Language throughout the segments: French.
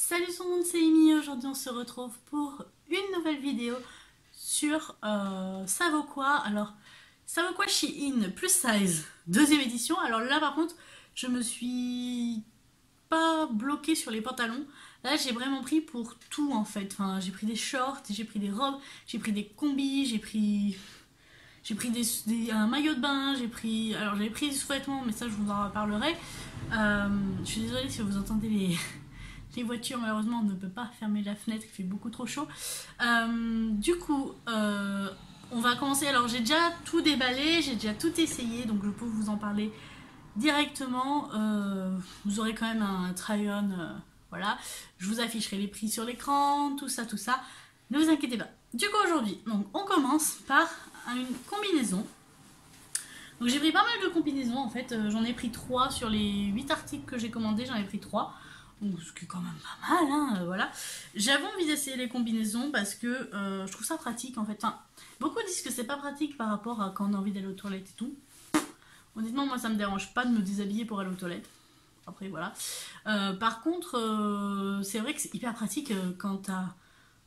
Salut tout le monde, c'est Amy. Aujourd'hui on se retrouve pour une nouvelle vidéo sur ça vaut quoi. Alors ça vaut quoi Shein plus size deuxième édition. Alors là par contre je me suis pas bloquée sur les pantalons. Là j'ai vraiment pris pour tout en fait. Enfin, j'ai pris des shorts, j'ai pris des robes, j'ai pris des combis, j'ai pris un maillot de bain, j'avais pris des sous-vêtements mais ça je vous en reparlerai. Je suis désolée si vous entendez les voitures, malheureusement on ne peut pas fermer la fenêtre, il fait beaucoup trop chaud. Du coup, on va commencer. Alors j'ai déjà tout déballé, j'ai déjà tout essayé, donc je peux vous en parler directement. Vous aurez quand même un try-on, voilà. Je vous afficherai les prix sur l'écran, tout ça, tout ça. Ne vous inquiétez pas. Du coup aujourd'hui, donc on commence par une combinaison. Donc j'ai pris pas mal de combinaisons en fait, j'en ai pris 3 sur les 8 articles que j'ai commandés, j'en ai pris 3. Ce qui est quand même pas mal, hein, voilà. J'avais envie d'essayer les combinaisons parce que je trouve ça pratique en fait. Enfin, beaucoup disent que c'est pas pratique par rapport à quand on a envie d'aller aux toilettes et tout. Honnêtement, moi ça me dérange pas de me déshabiller pour aller aux toilettes. Après, voilà. Par contre, c'est vrai que c'est hyper pratique quand t'as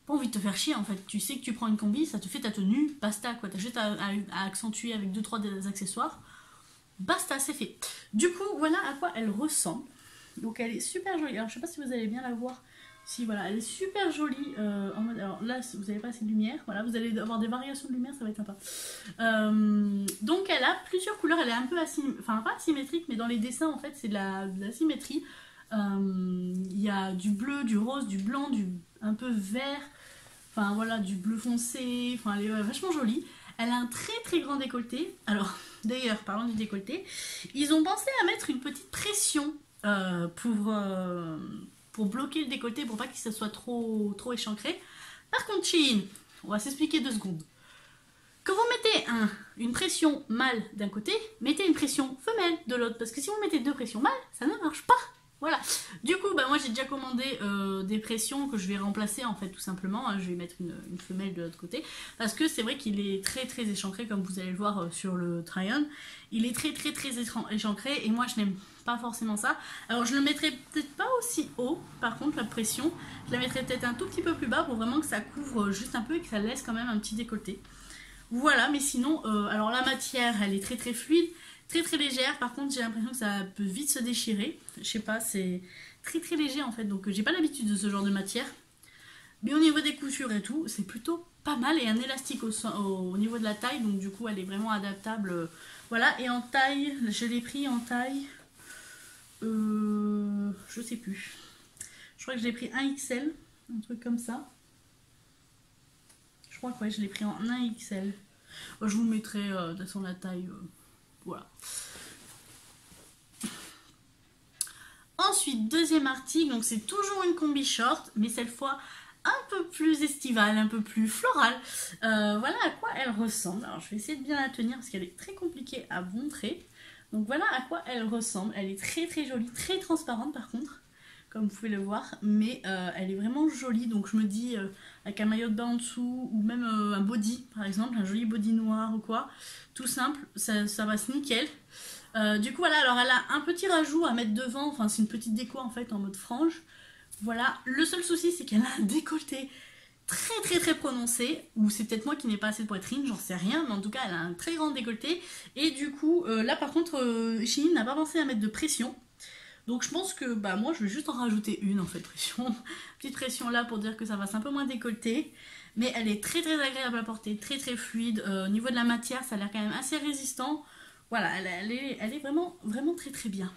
pas envie de te faire chier en fait. Tu sais que tu prends une combi, ça te fait ta tenue, basta quoi. T'as juste à accentuer avec 2-3 des accessoires. Basta, c'est fait. Du coup, voilà à quoi elle ressemble. Donc elle est super jolie. Alors je sais pas si vous allez bien la voir. Si voilà, elle est super jolie en mode. Alors là, vous n'avez pas assez de lumière. Voilà, vous allez avoir des variations de lumière, ça va être sympa. Donc elle a plusieurs couleurs. Elle est un peu enfin pas asymétrique, mais dans les dessins en fait c'est de la symétrie. Il y a du bleu, du rose, du blanc, du un peu vert. Enfin voilà, du bleu foncé. Enfin elle est vachement jolie. Elle a un très très grand décolleté. Alors d'ailleurs, parlant du décolleté, ils ont pensé à mettre une petite pression. Pour bloquer le décolleté, pour pas que ça soit trop échancré. Par contre, Shein, on va s'expliquer 2 secondes. Quand vous mettez une pression mâle d'un côté, mettez une pression femelle de l'autre. Parce que si vous mettez 2 pressions mâles, ça ne marche pas. Voilà. Du coup, moi j'ai déjà commandé des pressions que je vais remplacer en fait tout simplement. Je vais mettre une femelle de l'autre côté. Parce que c'est vrai qu'il est très très échancré comme vous allez le voir sur le try-on. Il est très très très échancré et moi je n'aime pas forcément ça. Alors je le mettrai peut-être pas aussi haut par contre la pression. Je la mettrai peut-être un tout petit peu plus bas pour vraiment que ça couvre juste un peu et que ça laisse quand même un petit décolleté. Voilà, mais sinon, alors la matière elle est très très fluide. Très très légère, par contre j'ai l'impression que ça peut vite se déchirer. Je sais pas, c'est très très léger en fait, donc j'ai pas l'habitude de ce genre de matière. Mais au niveau des coutures et tout, c'est plutôt pas mal. Et un élastique au niveau de la taille, donc du coup elle est vraiment adaptable. Voilà, et en taille, je l'ai pris en taille, je sais plus. Je crois que je l'ai pris 1XL, un truc comme ça. Je crois que ouais, je l'ai pris en 1XL. Je vous mettrai dans la taille... Voilà. Ensuite, deuxième article, donc c'est toujours une combi short, mais cette fois un peu plus estivale, un peu plus florale. Voilà à quoi elle ressemble. Alors je vais essayer de bien la tenir parce qu'elle est très compliquée à montrer. Donc voilà à quoi elle ressemble. Elle est très très jolie, très transparente par contre, comme vous pouvez le voir, mais elle est vraiment jolie. Donc je me dis, avec un maillot de bain en dessous, ou même un body par exemple, un joli body noir ou quoi, tout simple, ça passe nickel. Du coup voilà, alors elle a un petit rajout à mettre devant, enfin c'est une petite déco en fait en mode frange. Voilà, le seul souci c'est qu'elle a un décolleté très très très prononcé, ou c'est peut-être moi qui n'ai pas assez de poitrine, j'en sais rien, mais en tout cas elle a un très grand décolleté. Et du coup là par contre Shein n'a pas pensé à mettre de pression. Donc je pense que moi je vais juste en rajouter une en fait, pression. Petite pression là pour dire que ça va un peu moins décolleté. Mais elle est très très agréable à porter, très très fluide. Au niveau de la matière, ça a l'air quand même assez résistant. Voilà, elle est vraiment, vraiment très très bien.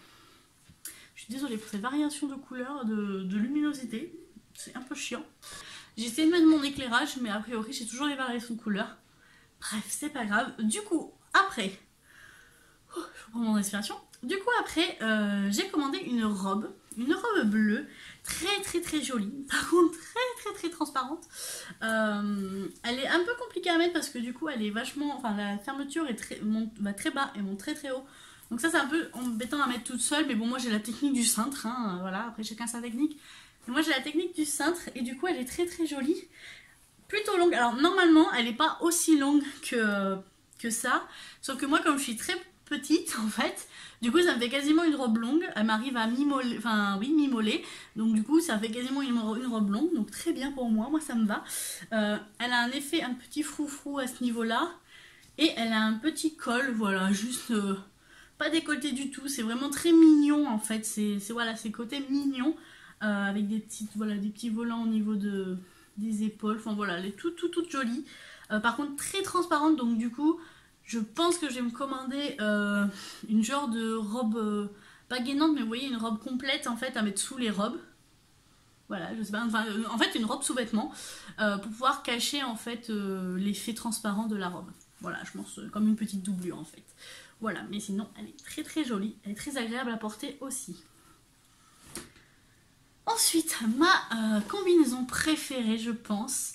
Je suis désolée pour cette variation de couleur, de luminosité. C'est un peu chiant. J'ai essayé de mettre mon éclairage, mais a priori j'ai toujours les variations de couleur. Bref, c'est pas grave. Du coup, après... je reprends mon respiration. Du coup, après, j'ai commandé une robe bleue, très très très jolie, par contre très très très transparente. Elle est un peu compliquée à mettre parce que du coup, elle est vachement, enfin la fermeture va très bas et monte très très haut. Donc ça c'est un peu embêtant à mettre toute seule, mais bon moi j'ai la technique du cintre, hein, voilà, après chacun sa technique. Et moi j'ai la technique du cintre et du coup elle est très très jolie, plutôt longue. Alors normalement elle n'est pas aussi longue que ça, sauf que moi comme je suis très petite en fait. Du coup ça me fait quasiment une robe longue. Elle m'arrive à mi-mollet, enfin oui mi-mollet. Donc du coup ça fait quasiment une robe longue. Donc très bien pour moi, moi ça me va. Elle a un effet un petit froufrou à ce niveau-là. Et elle a un petit col, voilà, juste pas décolleté du tout. C'est vraiment très mignon en fait. C'est voilà, c'est côté mignon. Avec des petites, voilà, des petits volants au niveau des épaules. Enfin voilà, elle est toute jolie. Par contre très transparente, donc du coup je pense que je vais me commander une genre de robe, pas gainante, mais vous voyez, une robe complète en fait à mettre sous les robes. Voilà, je sais pas, enfin, en fait une robe sous-vêtement pour pouvoir cacher en fait l'effet transparent de la robe. Voilà, je pense comme une petite doublure en fait. Voilà, mais sinon elle est très jolie, elle est très agréable à porter aussi. Ensuite, ma combinaison préférée, je pense.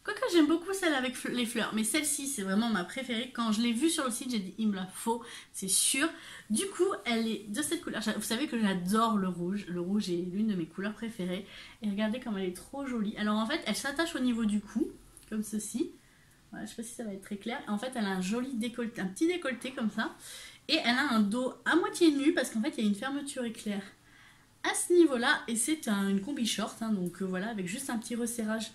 Quoique j'aime beaucoup celle avec les fleurs, mais celle-ci c'est vraiment ma préférée. Quand je l'ai vue sur le site, j'ai dit il me la faut, c'est sûr. Du coup, elle est de cette couleur. Vous savez que j'adore le rouge. Le rouge est l'une de mes couleurs préférées. Et regardez comme elle est trop jolie. Alors en fait, elle s'attache au niveau du cou, comme ceci. Voilà, je sais pas si ça va être très clair. En fait, elle a un joli décolleté, un petit décolleté comme ça. Et elle a un dos à moitié nu parce qu'en fait, il y a une fermeture éclair à ce niveau-là. Et c'est une combi short, hein, donc voilà, avec juste un petit resserrage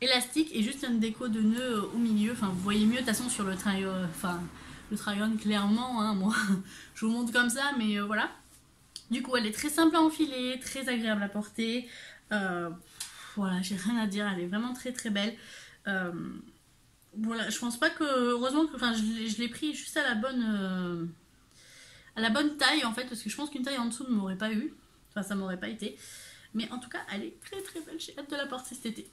élastique et juste une déco de nœud au milieu. Enfin, vous voyez mieux de toute façon sur le try-on clairement. Hein, moi, je vous montre comme ça, mais voilà. Du coup, elle est très simple à enfiler, très agréable à porter. Voilà, j'ai rien à dire. Elle est vraiment très belle. Voilà, je pense pas que, heureusement que, enfin, je l'ai pris juste à la bonne taille en fait, parce que je pense qu'une taille en dessous ne m'aurait pas eu. Enfin, ça m'aurait pas été. Mais en tout cas, elle est très belle. J'ai hâte de la porter cet été.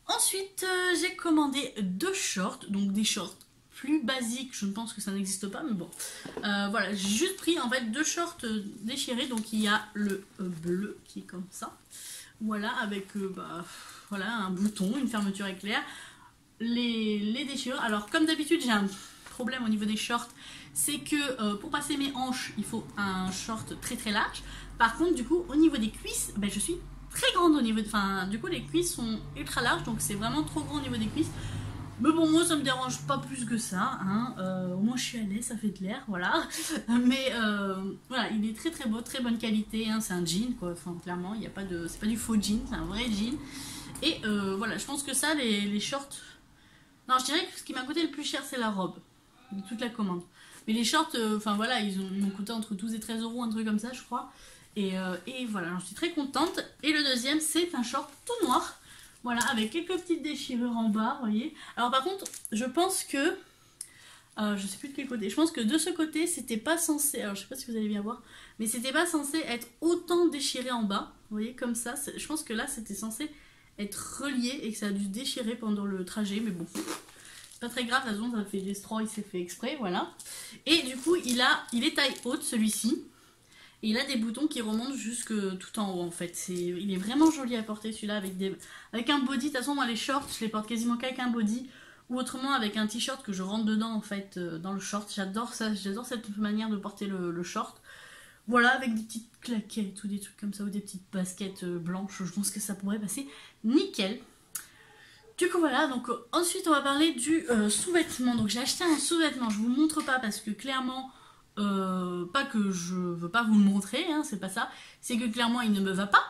Ensuite, j'ai commandé 2 shorts, donc des shorts plus basiques, je ne pense que ça n'existe pas, mais bon. Voilà, j'ai juste pris en fait 2 shorts déchirés, donc il y a le bleu qui est comme ça. Voilà, avec voilà, un bouton, une fermeture éclair, les déchirures. Alors comme d'habitude, j'ai un problème au niveau des shorts, c'est que pour passer mes hanches, il faut un short très large. Par contre, du coup, au niveau des cuisses, ben, je suis très grande au niveau de... Enfin, du coup, les cuisses sont ultra larges, donc c'est vraiment trop grand au niveau des cuisses. Mais bon, moi, ça me dérange pas plus que ça. Hein. Au moins, je suis à l'aise, ça fait de l'air, voilà. Mais voilà, il est très beau, très bonne qualité. Hein. C'est un jean, quoi. Enfin, clairement, il y a pas de... C'est pas du faux jean, c'est un vrai jean. Et voilà, je pense que ça, les shorts... Non, je dirais que ce qui m'a coûté le plus cher, c'est la robe. De toute la commande. Mais les shorts, enfin voilà, ils m'ont coûté entre 12 et 13 euros, un truc comme ça, je crois. Et voilà, j'en suis très contente. Et le deuxième, c'est un short tout noir. Voilà, avec quelques petites déchirures en bas, vous voyez. Alors par contre, je pense que... je sais plus de quel côté. Je pense que de ce côté, c'était pas censé... Alors je sais pas si vous allez bien voir. Mais c'était pas censé être autant déchiré en bas. Vous voyez, comme ça. Je pense que là, c'était censé être relié et que ça a dû déchirer pendant le trajet. Mais bon, c'est pas très grave. De toute façon, ça fait destroy, c'est fait exprès, voilà. Et du coup, il est taille haute, celui-ci. Et il a des boutons qui remontent jusque tout en haut en fait. Il est vraiment joli à porter celui-là avec un body. De toute façon moi les shorts je les porte quasiment qu'avec un body. Ou autrement avec un t-shirt que je rentre dedans en fait dans le short. J'adore ça, j'adore cette manière de porter le short. Voilà, avec des petites claquettes ou des trucs comme ça. Ou des petites baskets blanches. Je pense que ça pourrait passer nickel. Du coup voilà, donc ensuite on va parler du sous-vêtement. Donc j'ai acheté un sous-vêtement, je vous le montre pas parce que clairement... pas que je veux pas vous le montrer, hein, c'est pas ça. C'est que clairement il ne me va pas,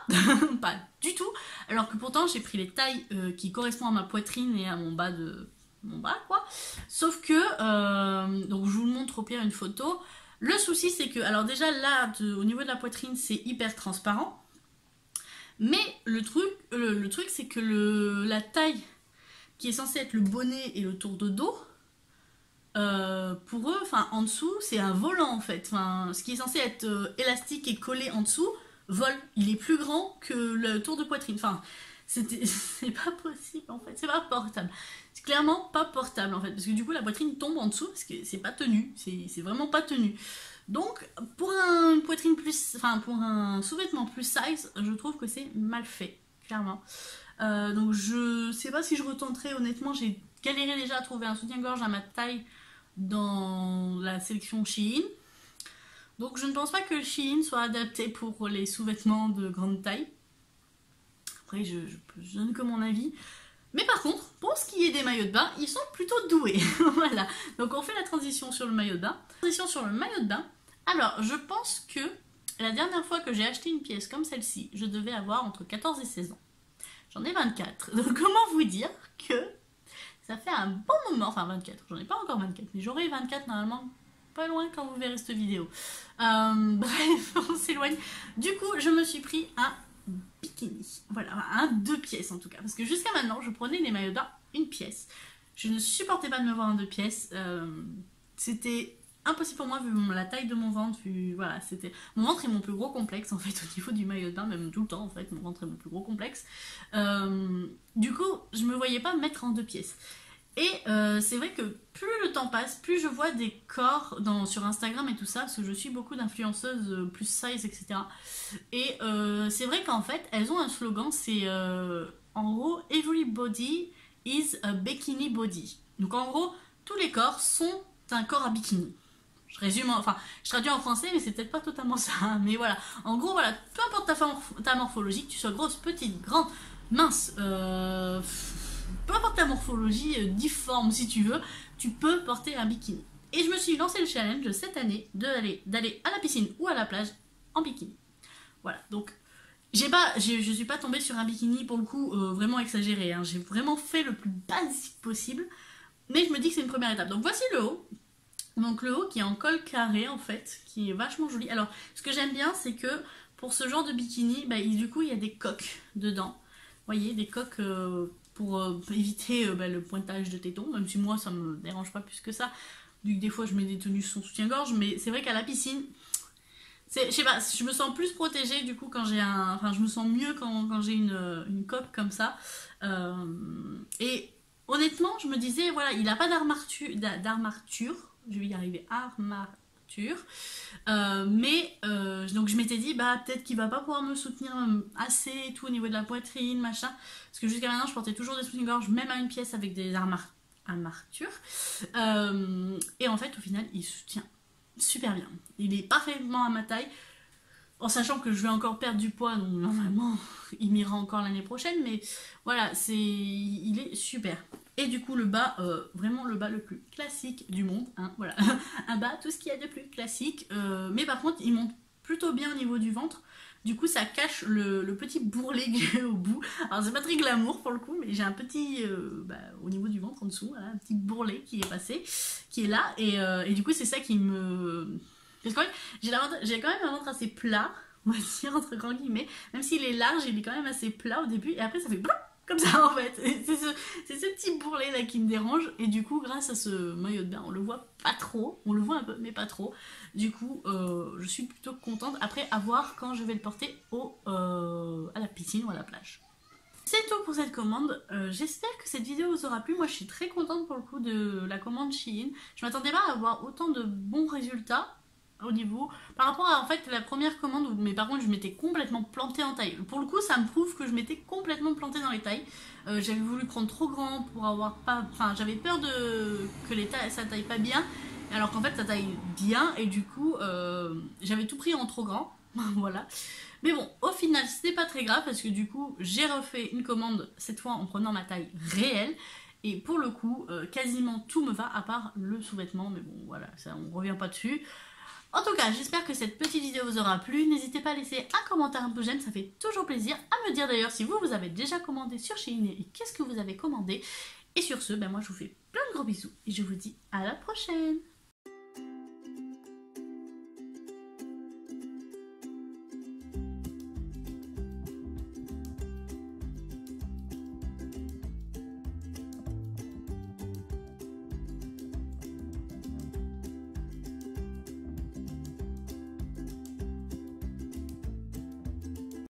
pas du tout. Alors que pourtant j'ai pris les tailles qui correspondent à ma poitrine et à mon bas quoi. Sauf que, donc je vous le montre au pire une photo. Le souci c'est que, alors déjà là, au niveau de la poitrine c'est hyper transparent. Mais le truc c'est que la taille qui est censée être le bonnet et le tour de dos, pour eux, enfin en dessous, c'est un volant en fait. Enfin, ce qui est censé être élastique et collé en dessous, vole. Il est plus grand que le tour de poitrine. Enfin, c'est pas possible en fait. C'est pas portable. C'est clairement pas portable en fait. Parce que du coup, la poitrine tombe en dessous parce que c'est pas tenu. C'est vraiment pas tenu. Donc, pour une poitrine plus. Enfin, pour un sous-vêtement plus size, je trouve que c'est mal fait. Clairement. Donc, je sais pas si je retenterai. Honnêtement, j'ai galéré déjà à trouver un soutien-gorge à ma taille dans la sélection Shein. Donc je ne pense pas que Shein soit adapté pour les sous-vêtements de grande taille. Après je donne que mon avis. Mais par contre, pour ce qui est des maillots de bain, ils sont plutôt doués. Voilà, donc on fait la transition sur le maillot de bain. Transition sur le maillot de bain. Alors, je pense que la dernière fois que j'ai acheté une pièce comme celle-ci, je devais avoir entre 14 et 16 ans. J'en ai 24. Donc comment vous dire que ça fait un bon moment, enfin 24, j'en ai pas encore 24, mais j'aurai 24 normalement, pas loin quand vous verrez cette vidéo. Bref, on s'éloigne. Du coup, je me suis pris un bikini. Voilà, un 2 pièces en tout cas. Parce que jusqu'à maintenant, je prenais les maillots de bain une pièce. Je ne supportais pas de me voir en 2 pièces. C'était impossible pour moi vu la taille de mon ventre. Vu, voilà, c'était mon ventre est mon plus gros complexe en fait au niveau du maillot de bain, même tout le temps en fait. Mon ventre est mon plus gros complexe. Du coup, je me voyais pas me mettre en 2 pièces. Et c'est vrai que plus le temps passe, plus je vois des corps sur Instagram et tout ça, parce que je suis beaucoup d'influenceuses plus size, etc. Et c'est vrai qu'en fait, elles ont un slogan, c'est en gros, everybody is a bikini body. Donc en gros, tous les corps sont un corps à bikini. Je résume, enfin, je traduis en français, mais c'est peut-être pas totalement ça. Mais voilà, en gros, voilà, peu importe ta morphologie, que tu sois grosse, petite, grande, mince, peu importe ta morphologie, difforme si tu veux, tu peux porter un bikini. Et je me suis lancé le challenge cette année d'aller à la piscine ou à la plage en bikini. Voilà, donc je suis pas tombée sur un bikini pour le coup vraiment exagéré. Hein. J'ai vraiment fait le plus basique possible, mais je me dis que c'est une première étape. Donc voici le haut. Donc le haut qui est en col carré en fait, qui est vachement joli. Alors ce que j'aime bien c'est que pour ce genre de bikini, bah, du coup il y a des coques dedans. Vous voyez, des coques pour éviter le pointage de tétons, même si moi ça me dérange pas plus que ça. Des fois je mets des tenues sans soutien-gorge, mais c'est vrai qu'à la piscine, je sais pas, je me sens plus protégée du coup quand j'ai enfin je me sens mieux quand j'ai une coque comme ça. Et honnêtement je me disais, voilà, il a pas d'armature. Je vais y arriver, armature. Donc je m'étais dit, bah peut-être qu'il va pas pouvoir me soutenir assez et tout au niveau de la poitrine, machin. Parce que jusqu'à maintenant, je portais toujours des soutiens-gorge, même à une pièce avec des armatures. Et en fait, au final, il soutient super bien. Il est parfaitement à ma taille. En sachant que je vais encore perdre du poids, donc normalement il m'ira encore l'année prochaine, mais voilà, il est super. Et du coup le bas, vraiment le bas le plus classique du monde, hein, voilà, un bas, tout ce qu'il y a de plus classique, mais par contre il monte plutôt bien au niveau du ventre, du coup ça cache le petit bourrelet que j'ai au bout. Alors c'est pas très glamour pour le coup, mais j'ai un petit, au niveau du ventre en dessous, voilà, un petit bourrelet qui est passé, qui est là, et du coup c'est ça qui me... Parce que j'ai quand même un ventre assez plat, on va dire entre grands guillemets, même s'il est large, il est quand même assez plat au début, et après ça fait bloup, comme ça en fait. C'est ce petit bourrelet là qui me dérange, et du coup grâce à ce maillot de bain, on le voit pas trop, on le voit un peu mais pas trop, du coup je suis plutôt contente. Après à voir quand je vais le porter à la piscine ou à la plage. C'est tout pour cette commande, j'espère que cette vidéo vous aura plu. Moi je suis très contente pour le coup de la commande Shein, je m'attendais pas à avoir autant de bons résultats au niveau, par rapport à en fait la première commande, mais par contre je m'étais complètement plantée en taille. Pour le coup ça me prouve que je m'étais complètement plantée dans les tailles. J'avais voulu prendre trop grand pour avoir pas, enfin j'avais peur que ça taille pas bien, alors qu'en fait ça taille bien, et du coup j'avais tout pris en trop grand. Voilà, mais bon au final c'était pas très grave, parce que du coup j'ai refait une commande cette fois en prenant ma taille réelle. Et pour le coup, quasiment tout me va à part le sous-vêtement, mais bon voilà, ça on revient pas dessus. En tout cas, j'espère que cette petite vidéo vous aura plu. N'hésitez pas à laisser un commentaire, un peu j'aime, ça fait toujours plaisir. À me dire d'ailleurs si vous avez déjà commandé sur Shein et qu'est-ce que vous avez commandé. Et sur ce, moi je vous fais plein de gros bisous et je vous dis à la prochaine.